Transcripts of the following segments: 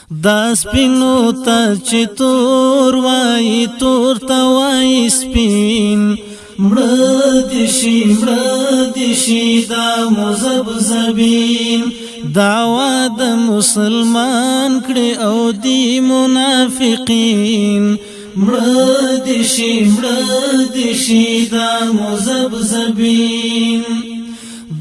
دا سپینو ته چې تور وای تور ته وای سپین مړه دې شي دا مذبذبین دعوا د مسلمان کړي او دی منافقین مړه دې شي دا مذبذبین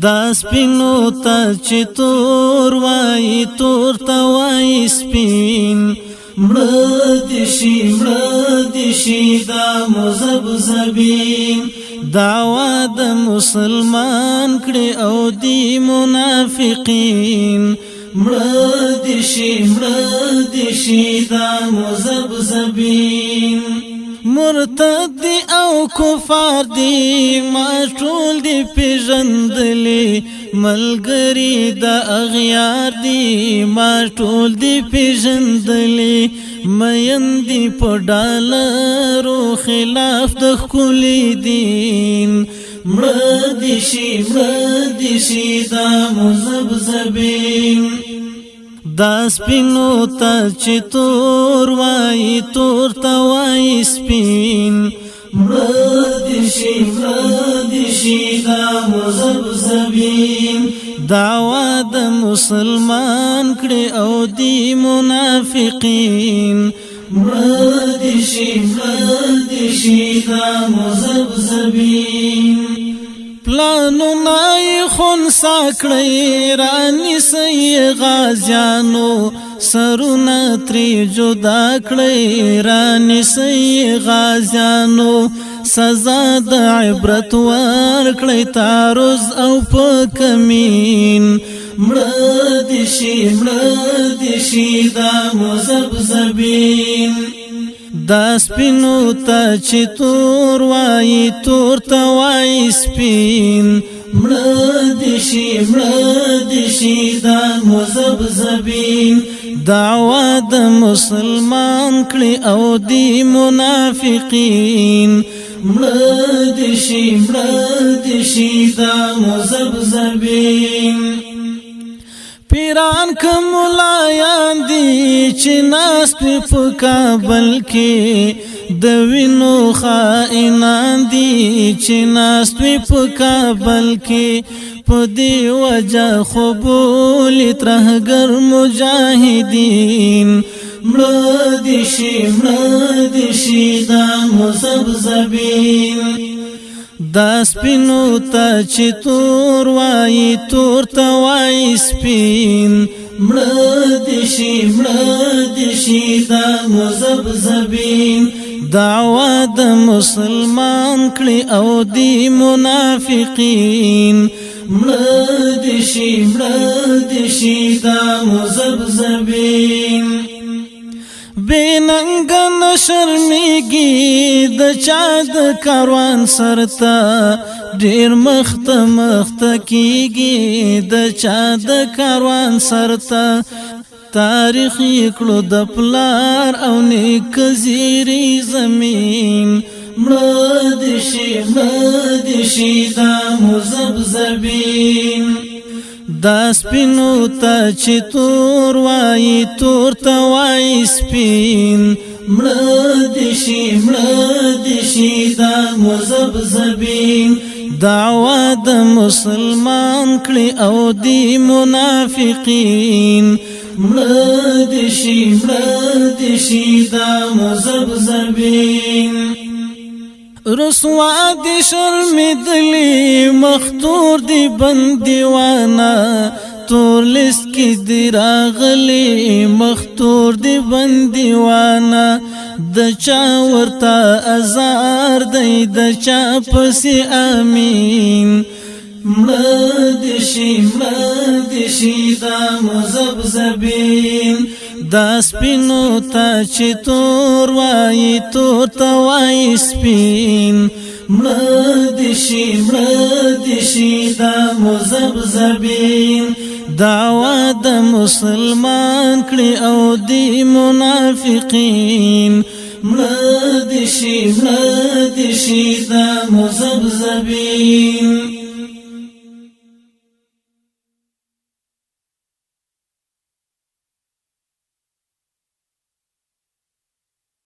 دا سپینو ته چې تور وای تور ته وای سپین مړه دې شي دا مذبذبین دعوا د مسلمان کړي او دی منافقین مړه دې شي دا مذبذبین مرتد او کفار دی ما ټول دی پیژندلی ملګری د اغیار دی ما ټول دی پیژندلی میندی په ډالرو خلاف د ښکلي دین مړه دې شي دا مذبذبین دا سپینو ته چې تور وای تور ته وای سپین مړه دې شي دا مذبذبین دعوا د مسلمان کړي او دی منافقین مړه دې شي دا مذبذبین پلانو نای خونسا کړی رانی سی غازیانو سرونه تری جدا کړی رانی سی غازیانو سزا د عبرت ور کړی تعرض او په کمین مړه دې شي دا مذبذبین دا سپینو ته چې تور وای تور ته وای سپین مړه دې شي دا مذبذبین دعوا د مسلمان کړي او دی منافقین مړه دې شي دا مذبذبین پیران که ملایان دی چې ناست په کابل کې د وینو خائنان دی چې ناست په کابل کې په دی وجه خبول ترهګر مجاهدین مړه دې شي دا مذبذبین دا سپینو ته چې تور وای تور ته وای سپین مړه دې شي دا مذبذبین دعوا د مسلمان کړي او دی منافقین مړه دې شي دا مذبذبین بیننګ نشرمیږي د چا د کاروان سرته ډیر مخت کیږي د چا د کاروان سرته تاریخ کړو د پلار او نیک زیری زمین مړه دې شي دا مذبذبین دا سپینو ته چې تور وای تور ته وای سپین مړه دې شي دا مذبذبین دعوا د مسلمان کړي او دی منافقین مړه دې شي دا مذبذبین رسوا دی شرمدلی مختور دی بندیوانا تور لست کی دی راغلی مختور دی بندیوانا د چا ورتا ازار دی د چا پسی امین مړه دې شي دا مذبذبین دا سپینو ته چې تور وای تور ته وای سپین مړه دې شي دا مذبذبین دعوا د مسلمان کړي او دی منافقین مړه دې شي دا مذبذبین